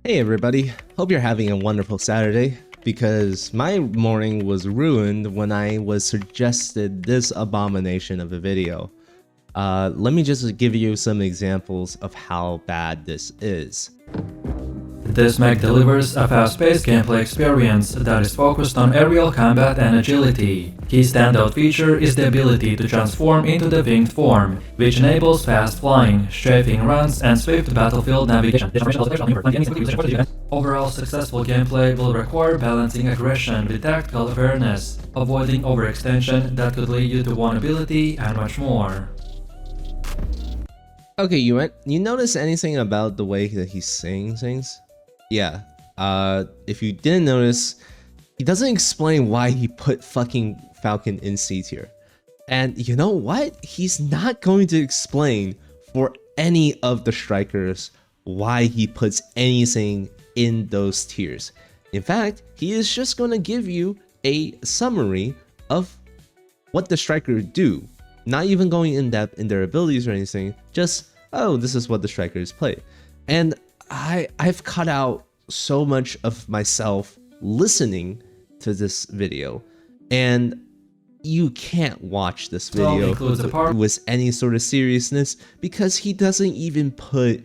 Hey everybody, hope you're having a wonderful Saturday, because my morning was ruined when I was suggested this abomination of a video. Let me just give you some examples of how bad this is. This mech delivers a fast-paced gameplay experience that is focused on aerial combat and agility. His standout feature is the ability to transform into the winged form, which enables fast flying, strafing runs, and swift battlefield navigation. Overall successful gameplay will require balancing aggression with tactical awareness, avoiding overextension that could lead you to vulnerability, and much more. Okay, you notice anything about the way that he's saying things? Yeah, if you didn't notice, he doesn't explain why he put fucking Falcon in C tier. And you know what? He's not going to explain for any of the strikers why he puts anything in those tiers. In fact, he is just going to give you a summary of what the strikers do. Not even going in depth in their abilities or anything, just, oh, this is what the strikers play. And I've cut out so much of myself listening to this video, and you can't watch this video with any sort of seriousness because he doesn't even put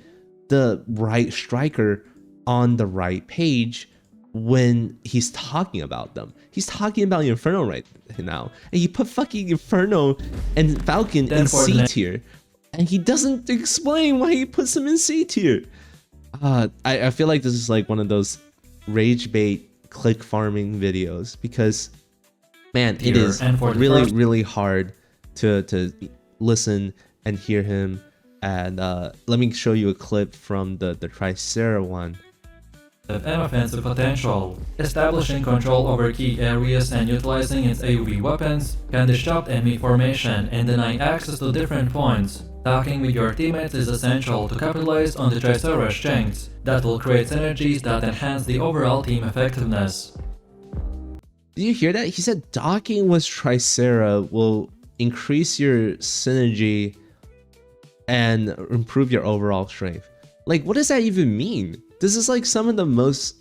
the right striker on the right page when he's talking about them. He's talking about Inferno right now, and he put fucking Inferno and Falcon in C tier, and he doesn't explain why he puts them in C tier. I feel like this is like one of those rage bait click farming videos, because man, it is really hard to listen and hear him. And let me show you a clip from the Tricera one. And offensive potential. Establishing control over key areas and utilizing its AoE weapons can disrupt enemy formation and deny access to different points. Talking with your teammates is essential to capitalize on the Tricera's strengths that will create synergies that enhance the overall team effectiveness. Did you hear that? He said docking with Tricera will increase your synergy and improve your overall strength. Like, what does that even mean? This is like some of the most,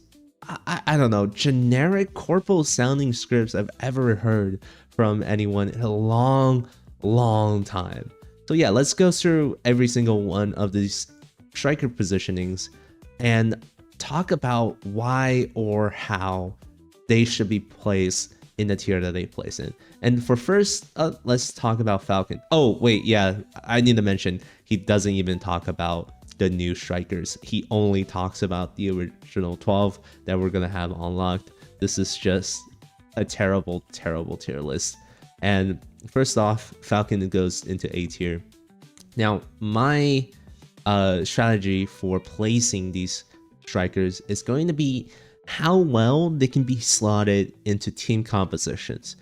I don't know, generic corporal sounding scripts I've ever heard from anyone in a long time. So yeah, let's go through every single one of these striker positionings and talk about why or how they should be placed in the tier that they place in. And for first, let's talk about Falcon. Oh wait, yeah, I need to mention, he doesn't even talk about the new strikers. He only talks about the original 12 that we're gonna have unlocked. This is just a terrible tier list. And first off, Falcon goes into A tier. Now, my strategy for placing these strikers is going to be how well they can be slotted into team compositions.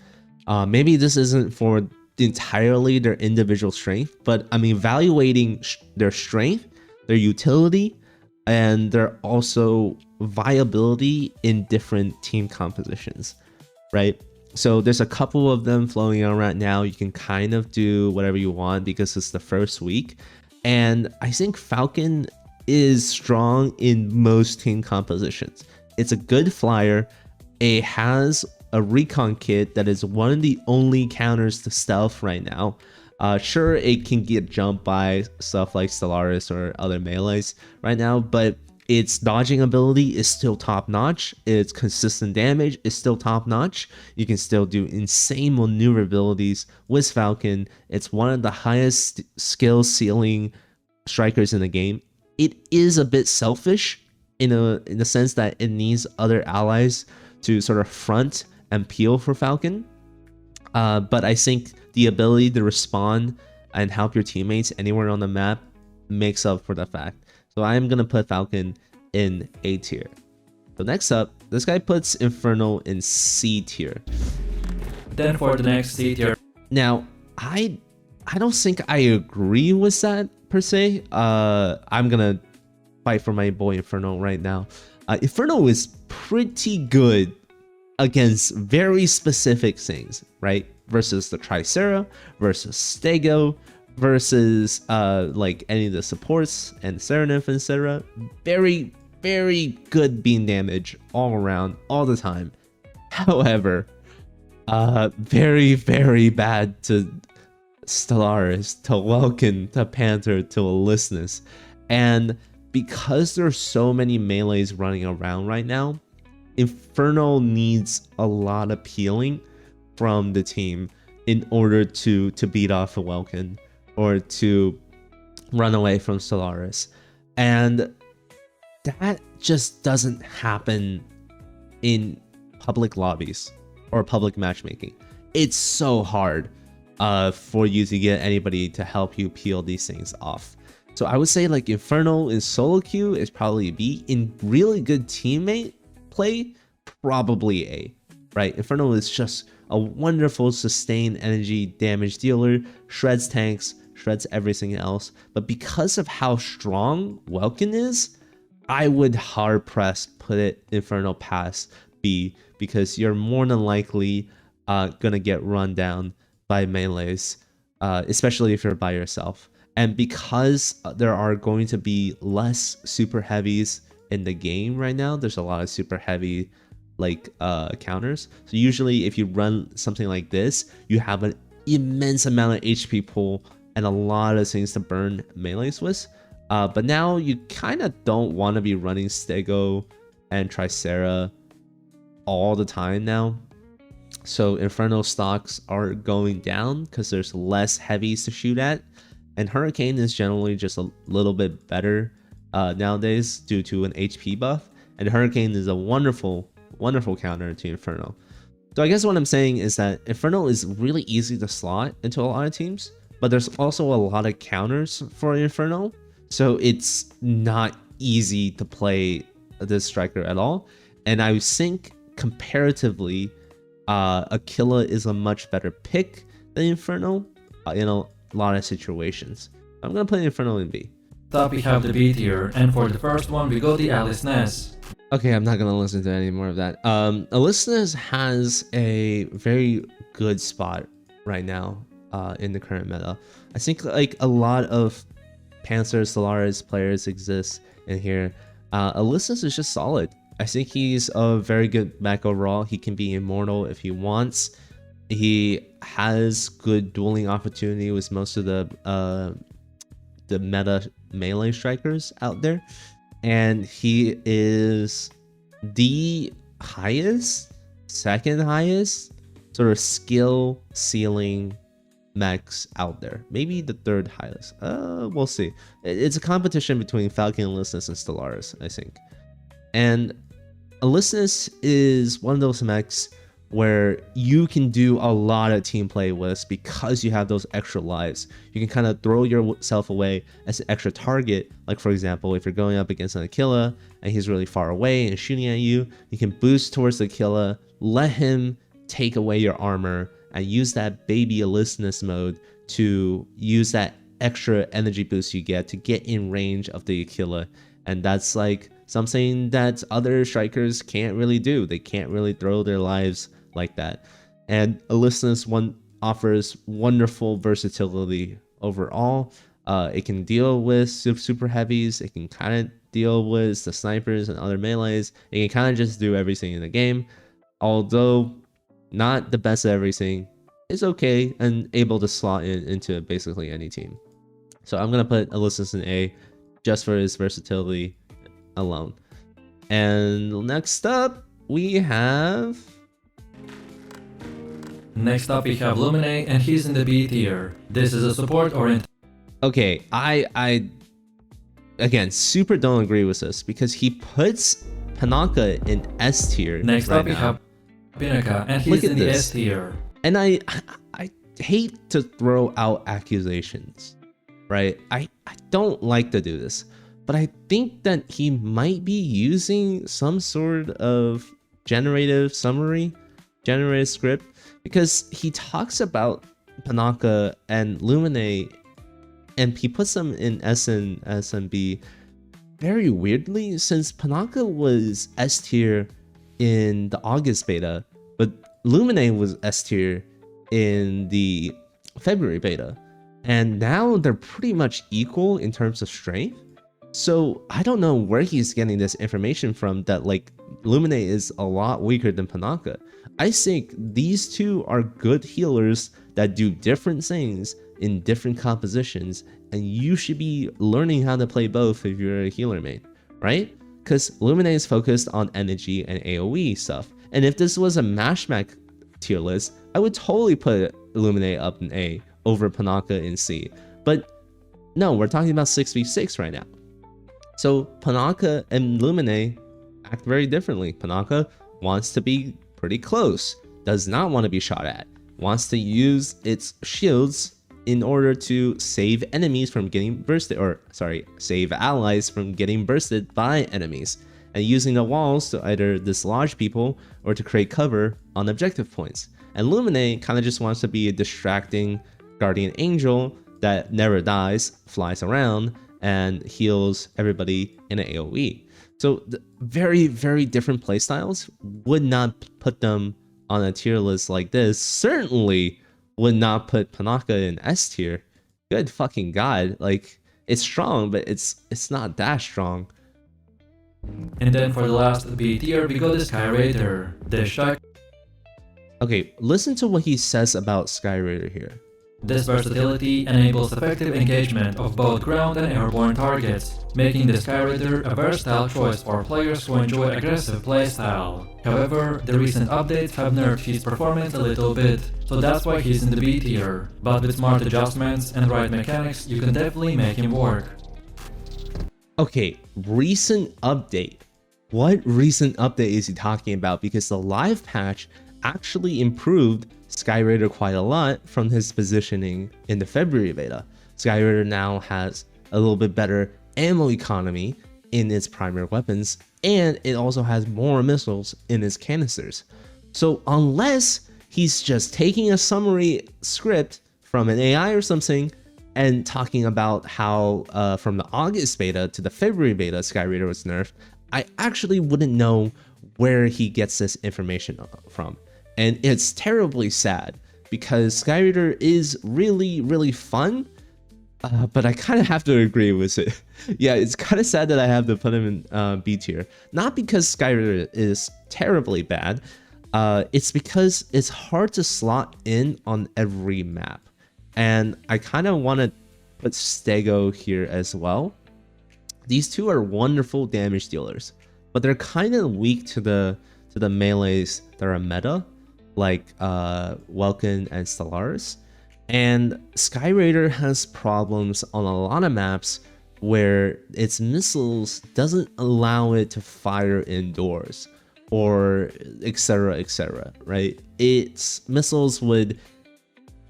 Maybe this isn't for entirely their individual strength, but I'm evaluating their strength, their utility, and their also viability in different team compositions, right? So there's a couple of them floating around right now. You can kind of do whatever you want because it's the first week. And I think Falcon is strong in most team compositions. It's a good flyer. It has a recon kit that is one of the only counters to stealth right now. Sure, it can get jumped by stuff like Stellaris or other melees right now, but its dodging ability is still top notch. Its consistent damage is still top notch. You can still do insane maneuverabilities with Falcon. It's one of the highest skill ceiling strikers in the game. It is a bit selfish in the sense that it needs other allies to sort of front and peel for Falcon. But I think the ability to respond and help your teammates anywhere on the map makes up for the fact. So I'm going to put Falcon in A tier. So next up, this guy puts Inferno in C tier. Then for the next C tier. Now, I don't think I agree with that per se. I'm going to fight for my boy Inferno right now. Inferno is pretty good against very specific things, right? Versus the Tricera, versus Stego, versus like any of the supports and Sarinif, etc. Very very good beam damage all around, all the time. However, very, very bad to Stellaris, to Welcon, to Panther, to Alysnes. And because there's so many melees running around right now, Inferno needs a lot of peeling from the team in order to beat off a Welcon or to run away from Stellaris. And that just doesn't happen in public lobbies or public matchmaking. It's so hard for you to get anybody to help you peel these things off. So I would say like Inferno in solo queue is probably B. In really good teammate play, probably A, right? Inferno is just a wonderful sustained energy damage dealer, shreds tanks, shreds everything else. But because of how strong Welcon is, I would hard press put it Inferno past B, because you're more than likely gonna get run down by melees, especially if you're by yourself. And because there are going to be less super heavies in the game right now, there's a lot of super heavy like counters. So usually if you run something like this, you have an immense amount of HP pool and a lot of things to burn melees with. But now you kind of don't want to be running Stego and Tricera all the time now. So Inferno stocks are going down because there's less heavies to shoot at. And Hurricane is generally just a little bit better nowadays due to an HP buff. And Hurricane is a wonderful, wonderful counter to Inferno. So I guess what I'm saying is that Inferno is really easy to slot into a lot of teams, but there's also a lot of counters for Inferno. So it's not easy to play this striker at all. And I think comparatively, Aquila is a much better pick than Inferno in a lot of situations. I'm gonna play Inferno in B. Top we have the B tier, and for the first one we go the Alysnes. Okay, I'm not gonna listen to any more of that. Alysnes has a very good spot right now in the current meta. I think like a lot of Panther Stellaris players exist in here. Alysnes is just solid. I think he's a very good mech overall. He can be immortal if he wants. He has good dueling opportunity with most of the meta melee strikers out there, and he is the highest, second highest sort of skill ceiling mechs out there. Maybe the third highest. We'll see. It's a competition between Falcon, Alysnes, and Stellaris, I think. And Alysnes is one of those mechs where you can do a lot of team play with because you have those extra lives. You can kind of throw yourself away as an extra target. Like for example, if you're going up against an Aquila and he's really far away and shooting at you, you can boost towards the Aquila, let him take away your armor, and use that baby Alysnes mode to use that extra energy boost you get to get in range of the Aquila. And that's like something that other strikers can't really do. They can't really throw their lives like that. And Alysnes offers wonderful versatility overall. It can deal with super heavies. It can kind of deal with the snipers and other melees. It can kind of just do everything in the game. Although not the best at everything, it's okay and able to slot into basically any team. So I'm gonna put Alysnes in A just for his versatility alone. And next up we have Lumine, and he's in the B tier. This is a support oriented. Okay, I again super don't agree with this because he puts Panaka in S tier. Next right up we now. have Pinaka, and he's in the S tier. And I hate to throw out accusations, right? I don't like to do this, but I think that he might be using some sort of generative script, because he talks about Panaka and Lumine and he puts them in S and B very weirdly, since Panaka was S tier in the August beta, but Lumine was S tier in the February beta, and now they're pretty much equal in terms of strength. So I don't know where he's getting this information from that like Lumine is a lot weaker than Panaka. I think these two are good healers that do different things in different compositions, and you should be learning how to play both if you're a healer main, right? Because Lumine is focused on energy and AoE stuff. And if this was a Mech tier list, I would totally put Lumine up in A over Panaka in C. But no, we're talking about 6v6 right now. So Panaka and Lumine act very differently. Panaka wants to be pretty close, does not want to be shot at, wants to use its shields in order to save enemies from getting bursted, or sorry, save allies from getting bursted by enemies, and using the walls to either dislodge people or to create cover on objective points. And Lumine kind of just wants to be a distracting guardian angel that never dies, flies around, and heals everybody in an AoE. So very, very different playstyles. Would not put them on a tier list like this. Certainly would not put Panaka in S tier. Good fucking god. Like, it's strong, but it's not that strong. And then for the last B tier, we got the Skyraider. The Shark. Okay, listen to what he says about Skyraider here. This versatility enables effective engagement of both ground and airborne targets, making the Skyraider a versatile choice for players who enjoy aggressive playstyle. However, the recent updates have nerfed his performance a little bit, so that's why he's in the B tier. But with smart adjustments and right mechanics, you can definitely make him work. Okay, recent update. What recent update is he talking about? Because the live patch actually improved Skyraider quite a lot from his positioning in the February beta. Skyraider now has a little bit better ammo economy in its primary weapons, and it also has more missiles in its canisters. So unless he's just taking a summary script from an AI or something and talking about how from the August beta to the February beta Skyraider was nerfed, I actually wouldn't know where he gets this information from. And it's terribly sad because Skyraider is really, really fun, but I kind of have to agree with it. Yeah, it's kind of sad that I have to put him in B tier. Not because Skyraider is terribly bad, it's because it's hard to slot in on every map. And I kind of want to put Stego here as well. These two are wonderful damage dealers, but they're kind of weak to the melees that are meta, like Welcon and Stellaris. And Skyraider has problems on a lot of maps where its missiles doesn't allow it to fire indoors, or etc, right? Its missiles would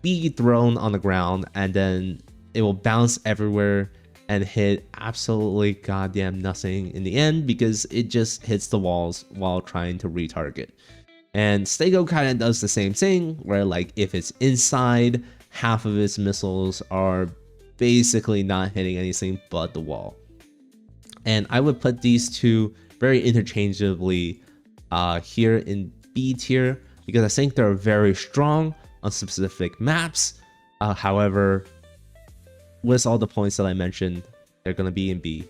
be thrown on the ground and then it will bounce everywhere and hit absolutely goddamn nothing in the end because it just hits the walls while trying to retarget. And Stego kind of does the same thing, where like if it's inside, half of its missiles are basically not hitting anything but the wall. And I would put these two very interchangeably here in B tier because I think they're very strong on specific maps. However, with all the points that I mentioned, they're gonna be in B.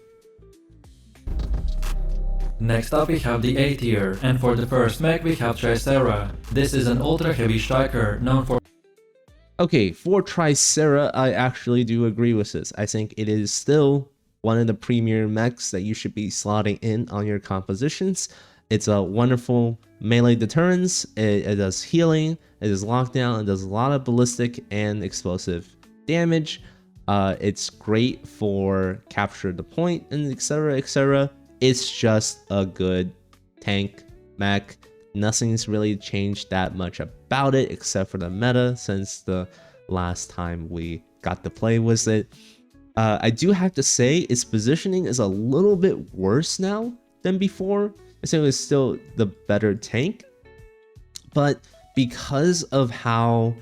Next up we have the A tier, and for the first mech we have Tricera. This is an ultra heavy striker known for... Okay, for Tricera, I actually do agree with this. I think it is still one of the premier mechs that you should be slotting in on your compositions. It's a wonderful melee deterrence, it does healing, it does lockdown, it does a lot of ballistic and explosive damage. It's great for capture the point and etc. It's just a good tank mech. Nothing's really changed that much about it except for the meta since the last time we got to play with it. I do have to say its positioning is a little bit worse now than before. I think it's still the better tank, but because of how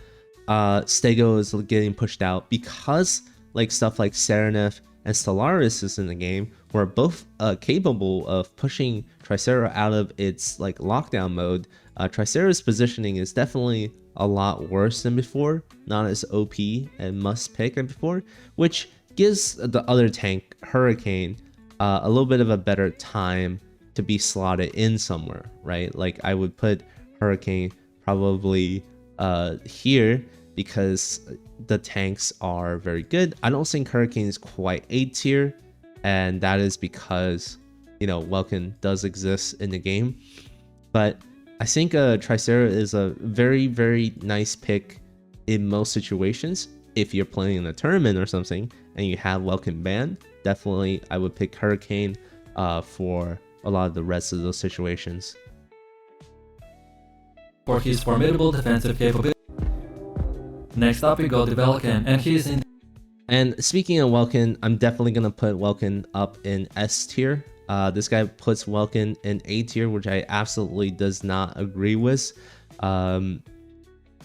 Stego is getting pushed out, because like stuff like Sarinif and Stellaris is in the game, we're both capable of pushing Tricera out of its like lockdown mode. Tricera's positioning is definitely a lot worse than before, not as OP and must pick as before, which gives the other tank, Hurricane, a little bit of a better time to be slotted in somewhere, right? Like I would put Hurricane probably here because the tanks are very good. I don't think Hurricane is quite A tier, and that is because, you know, Welcon does exist in the game. But I think Tricera is a very, very nice pick in most situations. If you're playing in a tournament or something and you have Welcon banned, definitely I would pick Hurricane for a lot of the rest of those situations. For his formidable defensive capability. Next up we go to Welcon, and he's in. And speaking of Welcon, I'm definitely gonna put Welcon up in S tier. This guy puts Welcon in A tier, which I absolutely does not agree with. Welcon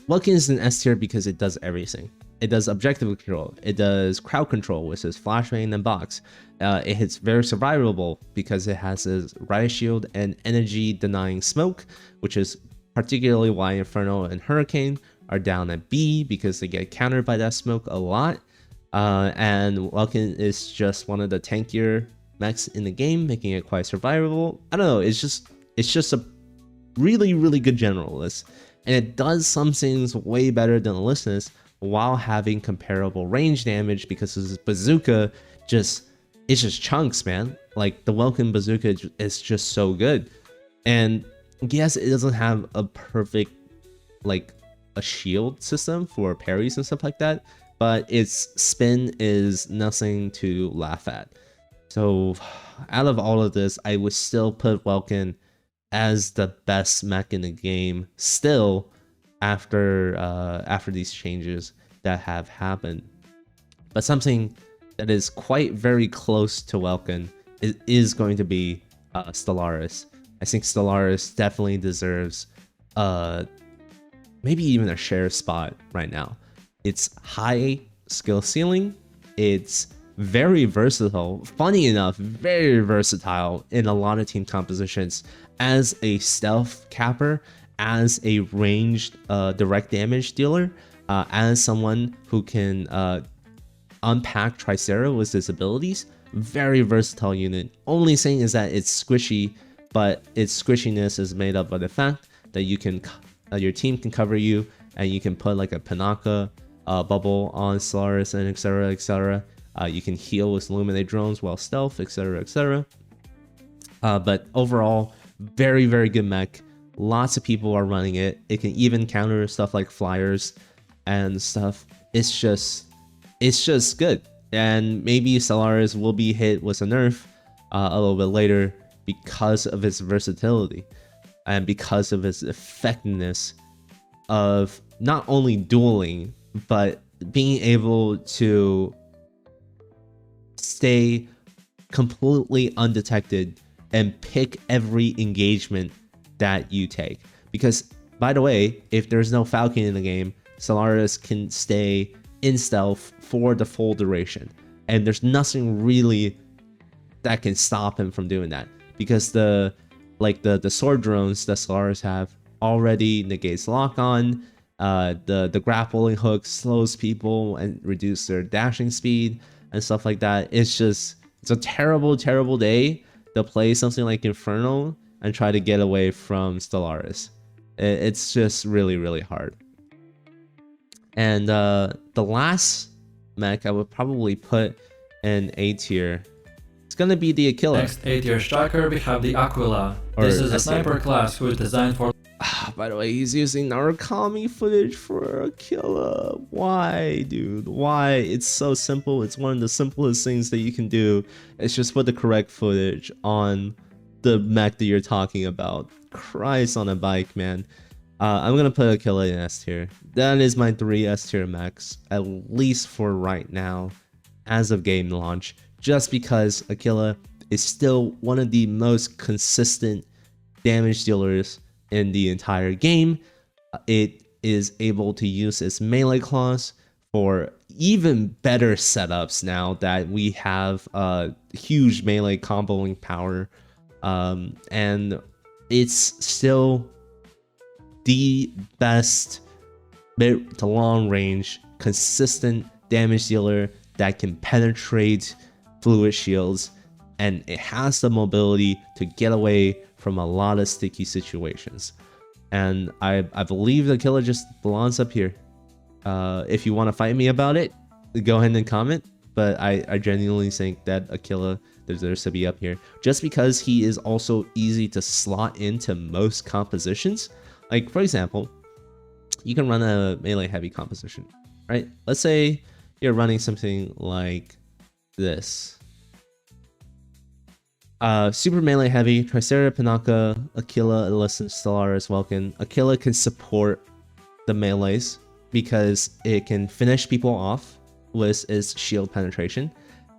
is in S tier because it does everything. It does objective control, it does crowd control, which is flashbang and box. It hits very survivable because it has this riot shield and energy denying smoke, which is particularly why Inferno and Hurricane are down at B, because they get countered by that smoke a lot. And Welcon is just one of the tankier mechs in the game, making it quite survivable. I don't know, it's just a really, really good generalist, and it does some things way better than Alysnes while having comparable range damage, because his bazooka it's just chunks, man. Like the Welcon bazooka is just so good. And yes, it doesn't have a perfect, like, a shield system for parries and stuff like that, but its spin is nothing to laugh at. So out of all of this, I would still put Welcon as the best mech in the game still, after these changes that have happened. But something that is quite very close to Welcon is going to be Stellaris. I think Stellaris definitely deserves maybe even a share spot right now. It's high skill ceiling, it's very versatile, funny enough, very versatile in a lot of team compositions as a stealth capper, as a ranged direct damage dealer, as someone who can unpack Tricera with his abilities. Very versatile unit. Only thing is that it's squishy, but its squishiness is made up by the fact that you can your team can cover you, and you can put like a Panaka bubble on Stellaris, and etc, etc. You can heal with illuminate drones while stealth, etc, etc. But overall, very, very good mech. Lots of people are running it. It can even counter stuff like flyers and stuff. It's just good. And maybe Stellaris will be hit with a nerf a little bit later because of its versatility and because of its effectiveness of not only dueling, but being able to stay completely undetected and pick every engagement that you take. Because, by the way, if there's no Falcon in the game, Stellaris can stay in stealth for the full duration, and there's nothing really that can stop him from doing that, because the sword drones that Stellaris have already negates lock on. The grappling hook slows people and reduce their dashing speed and stuff like that. It's a terrible day to play something like Inferno and try to get away from Stellaris. It's just really, really hard. And the last mech I would probably put in A tier, it's gonna be the Aquila. Next A tier striker, we have the Aquila. This is a sniper class who is designed for... By the way, he's using Narukami footage for Aquila. Why, dude? Why? It's so simple. It's one of the simplest things that you can do. It's just put the correct footage on the mech that you're talking about. Christ on a bike, man. I'm gonna put Aquila in S tier. That is my 3 S tier mechs, at least for right now, as of game launch, just because Aquila is still one of the most consistent damage dealers in the entire game. It is able to use its melee claws for even better setups now that we have huge melee comboing power, and it's still the best mid to long range consistent damage dealer that can penetrate fluid shields and it has the mobility to get away from a lot of sticky situations. And I believe the Aquila just belongs up here. If you want to fight me about it, go ahead and comment. But I genuinely think that Aquila deserves to be up here, just because he is also easy to slot into most compositions. Like, for example, you can run a melee heavy composition, right? Let's say you're running something like this. Super melee heavy, Tricera, Pinaka, Aquila, Alysnes, Stellaris, Welcon. Aquila can support the melees because it can finish people off with its shield penetration,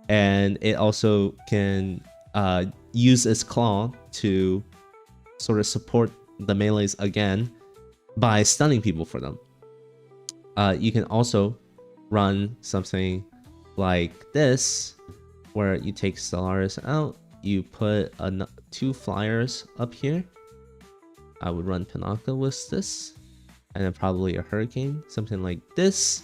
and it also can use its claw to sort of support the melees again by stunning people for them. You can also run something like this, where you take Stellaris out, you put 2 flyers up here. I would run Pinaka with this, and then probably a Hurricane, something like this.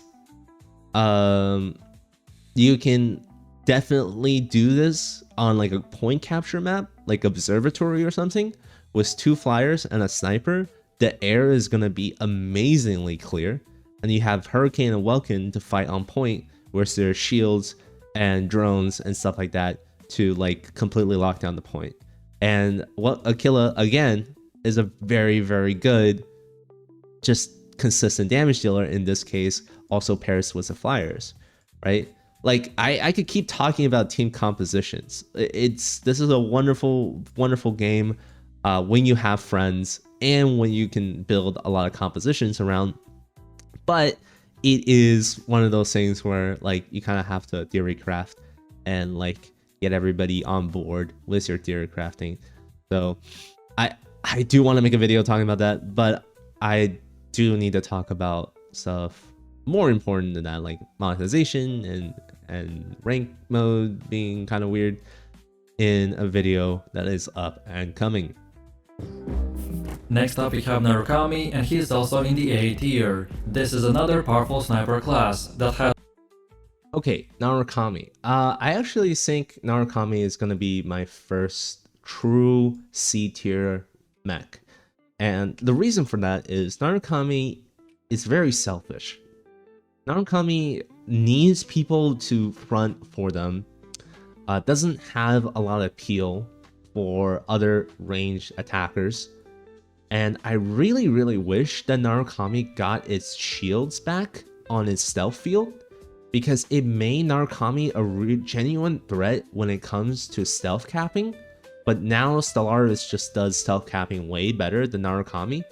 You can definitely do this on like a point capture map, like Observatory or something, with 2 flyers and a sniper. The air is going to be amazingly clear, and you have Hurricane and Welcon to fight on point, where there's shields and drones and stuff like that to like completely lock down the point. And what Aquila again is a very, very good, just consistent damage dealer. In this case, also pairs with the flyers, right? Like I could keep talking about team compositions. This is a wonderful, wonderful game when you have friends and when you can build a lot of compositions around. But it is one of those things where like you kind of have to theory craft and like get everybody on board with your theory crafting. So I do want to make a video talking about that, but I do need to talk about stuff more important than that, like monetization and rank mode being kind of weird, in a video that is up and coming. Next up we have Narukami, and he is also in the A tier. This is another powerful sniper class that has... Okay, Narukami. I actually think Narukami is going to be my first true C tier mech. And the reason for that is Narukami is very selfish. Narukami needs people to front for them. Doesn't have a lot of appeal for other ranged attackers. And I really, really wish that Narukami got its shields back on its stealth field, because it made Narukami a genuine threat when it comes to stealth capping. But now Stellaris just does stealth capping way better than Narukami.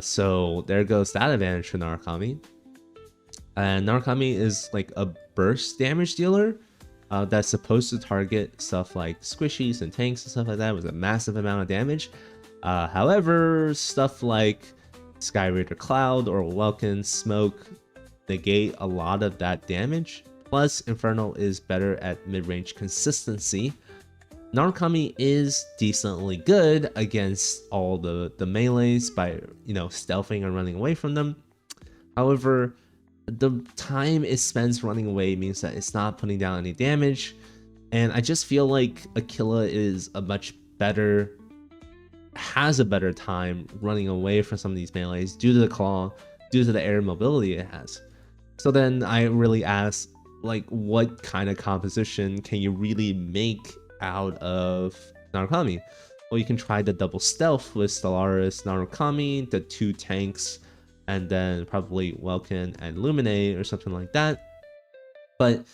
So there goes that advantage for Narukami. And Narukami is like a burst damage dealer that's supposed to target stuff like squishies and tanks and stuff like that with a massive amount of damage. However, stuff like Skyraider Cloud or Welcon Smoke negate a lot of that damage. Plus, Inferno is better at mid-range consistency. Narukami is decently good against all the melees by, you know, stealthing and running away from them. However, the time it spends running away means that it's not putting down any damage. And I just feel like Aquila is a much better, has a better time running away from some of these melees due to the claw, due to the air mobility it has. So then I really ask, like, what kind of composition can you really make out of Narukami? Well, you can try the double stealth with Stellaris, Narukami, the 2 tanks, and then probably Welcon and Lumine or something like that. But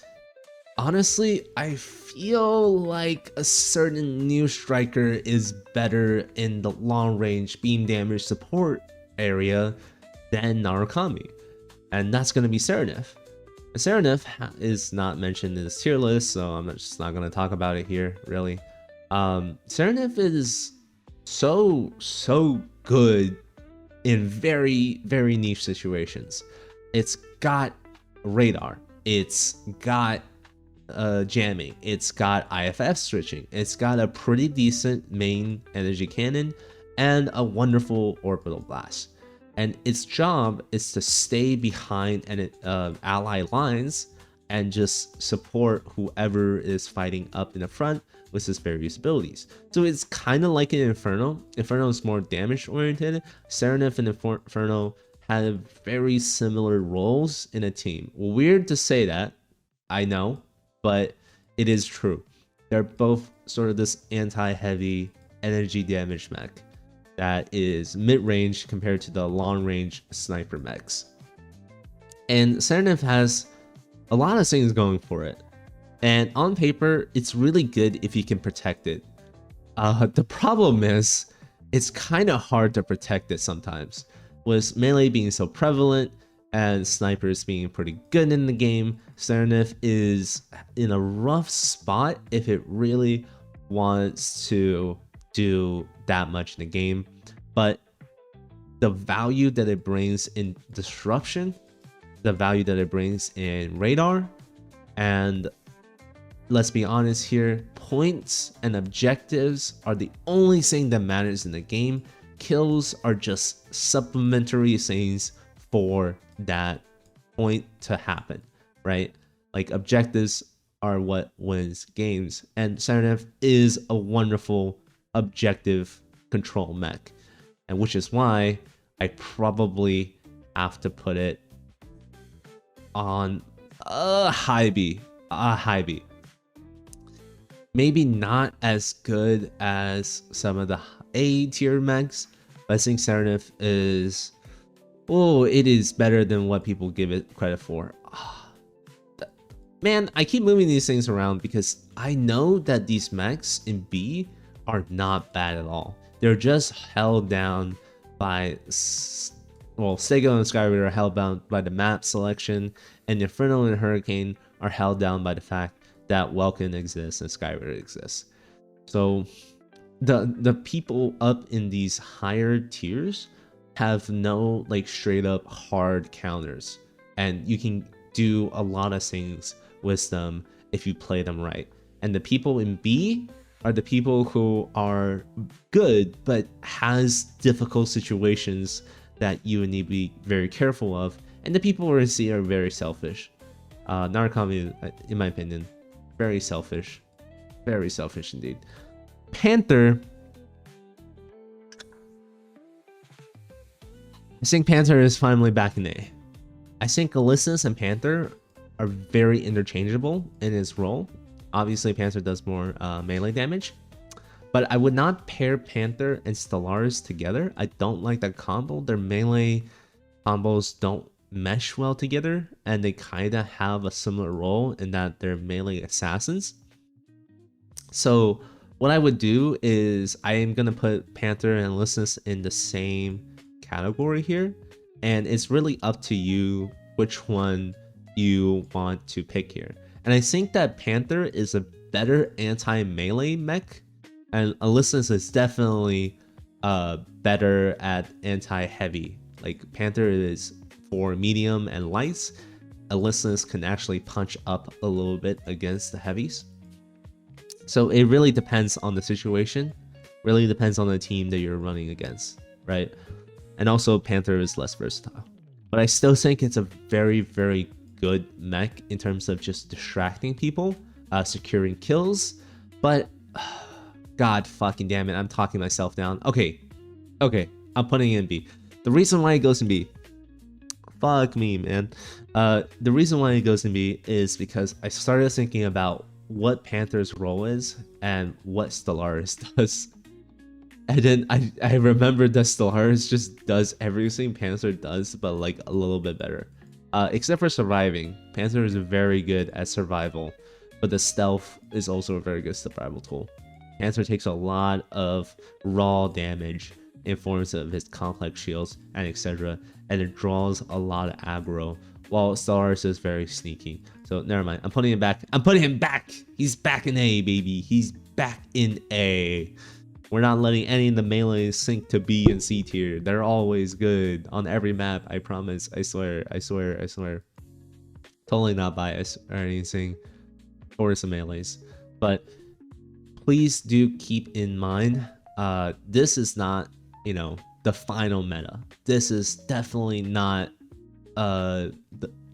honestly, I feel like a certain new striker is better in the long range beam damage support area than Narukami, and that's going to be Sarinif. Sarinif is not mentioned in this tier list, so I'm just not going to talk about it here, really. Sarinif is so good in very, very niche situations. It's got radar, it's got jamming, it's got IFF switching, it's got a pretty decent main energy cannon, and a wonderful orbital blast. And its job is to stay behind ally lines and just support whoever is fighting up in the front with his various abilities. So it's kind of like an Inferno. Inferno is more damage oriented. Sarinif and Inferno have very similar roles in a team. Weird to say that, I know, but it is true. They're both sort of this anti-heavy energy damage mech that is mid-range compared to the long-range sniper mechs. And Sarinif has a lot of things going for it. And on paper, it's really good if you can protect it. The problem is, it's kind of hard to protect it sometimes. With melee being so prevalent and snipers being pretty good in the game, Sarinif is in a rough spot if it really wants to do that much in the game. But the value that it brings in disruption, the value that it brings in radar, and let's be honest here, points and objectives are the only thing that matters in the game. Kills are just supplementary things for that point to happen, right? Like objectives are what wins games, and Sarinif is a wonderful objective control mech, and which is why I probably have to put it on a high B. Maybe not as good as some of the A tier mechs, but I think Sarinif is, it is better than what people give it credit for. Man, I keep moving these things around because I know that these mechs in B are not bad at all. They're just held down by, Stego and Skyraider are held down by the map selection, and Inferno and Hurricane are held down by the fact that Welcon exists and Skyraider exists. So the people up in these higher tiers have no like straight up hard counters, and you can do a lot of things with them if you play them right. And the people in B are the people who are good but has difficult situations that you would need to be very careful of, and the people who are in C are very selfish. Narukami, in my opinion, very selfish indeed. Panther, I think Panther is finally back in A. I think Alysnes and Panther are very interchangeable in his role. Obviously, Panther does more melee damage, but I would not pair Panther and Stellaris together. I don't like that combo. Their melee combos don't mesh well together, and they kind of have a similar role in that they're melee assassins. So what I would do is I am going to put Panther and Alysnes in the same category here, and it's really up to you which one you want to pick here. And I think that Panther is a better anti-melee mech, and Alysnes is definitely better at anti-heavy. Like Panther is for medium and lights. Alysnes can actually punch up a little bit against the heavies. So it really depends on the situation, really depends on the team that you're running against, right? And also Panther is less versatile. But I still think it's a very, very good mech in terms of just distracting people, securing kills. But god fucking damn it, I'm talking myself down. Okay, I'm putting it in B. The reason why it goes in B, fuck me, man. The reason why it goes in B is because I started thinking about what Panther's role is and what Stellaris does. And then I remembered that Stellaris just does everything Panther does, but like a little bit better. Except for surviving. Panther is very good at survival, but the stealth is also a very good survival tool. Panther takes a lot of raw damage in forms of his complex shields and etc. And it draws a lot of aggro, while Stellaris is very sneaky. So never mind, I'm putting him back. He's back in A, baby. He's back in A. We're not letting any of the melees sink to B and C tier. They're always good on every map, I promise. I swear. Totally not biased or anything towards the melees. But please do keep in mind, this is not, the final meta. This is definitely not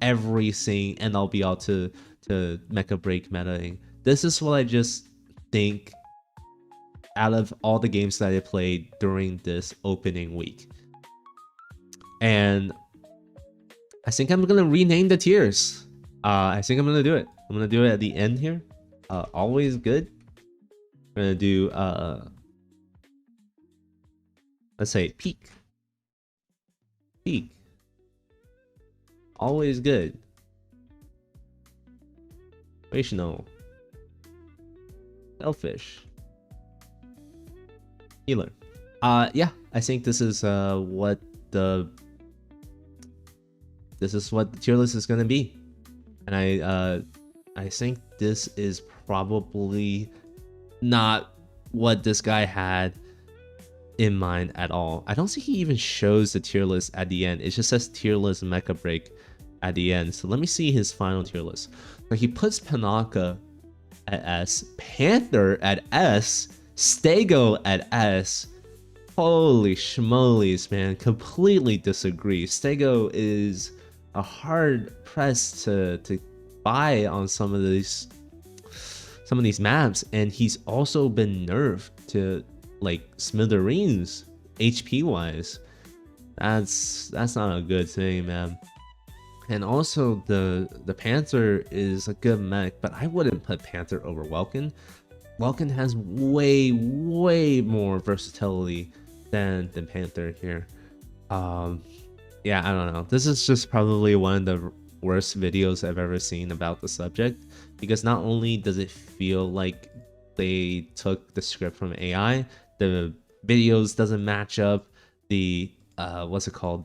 everything and all be all to Mechabreak metaing. This is what I just think out of all the games that I played during this opening week. And I think I'm gonna rename the tiers. I think I'm gonna do it. I'm gonna do it at the end here. Always good. I'm gonna do let's say peak. Peak. Always good. Rational. Selfish. Healer. Yeah, I think this is what the tier list is gonna be. And I think this is probably not what this guy had in mind at all. I don't think he even shows the tier list at the end. It just says tier list Mechabreak at the end. So let me see his final tier list. So he puts Panaka at S, Panther at S, Stego at S. Holy schmolies, man. Completely disagree. Stego is a hard press to buy on some of these maps, and he's also been nerfed to like smithereens HP wise. That's not a good thing, man. And also the Panther is a good mech, but I wouldn't put Panther over Welcon. Welcon has way more versatility than Panther here. Yeah, I don't know. This is just probably one of the worst videos I've ever seen about the subject, because not only does it feel like they took the script from AI, the videos doesn't match up, the what's it called,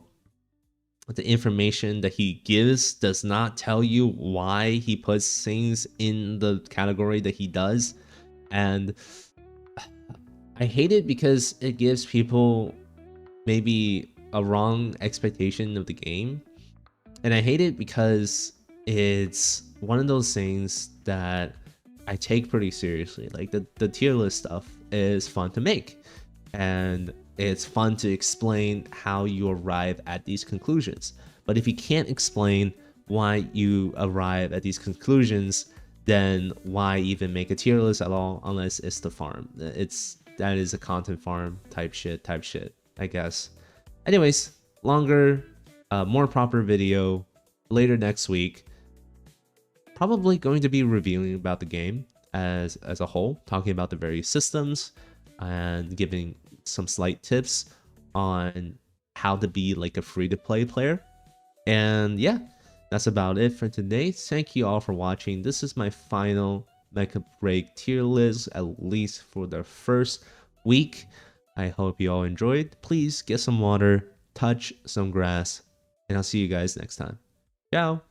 the information that he gives does not tell you why he puts things in the category that he does. And I hate it because it gives people maybe a wrong expectation of the game. And I hate it because it's one of those things that I take pretty seriously. Like the tier list stuff is fun to make, and it's fun to explain how you arrive at these conclusions. But if you can't explain why you arrive at these conclusions, then why even make a tier list at all, unless it's the farm? That is a content farm type shit, I guess. Anyways, longer, more proper video later next week. Probably going to be reviewing about the game as a whole, talking about the various systems and giving some slight tips on how to be like a free-to-play player. And yeah, that's about it for today. Thank you all for watching. This is my final Mechabreak tier list, at least for the first week. I hope you all enjoyed. Please get some water, touch some grass, and I'll see you guys next time. Ciao!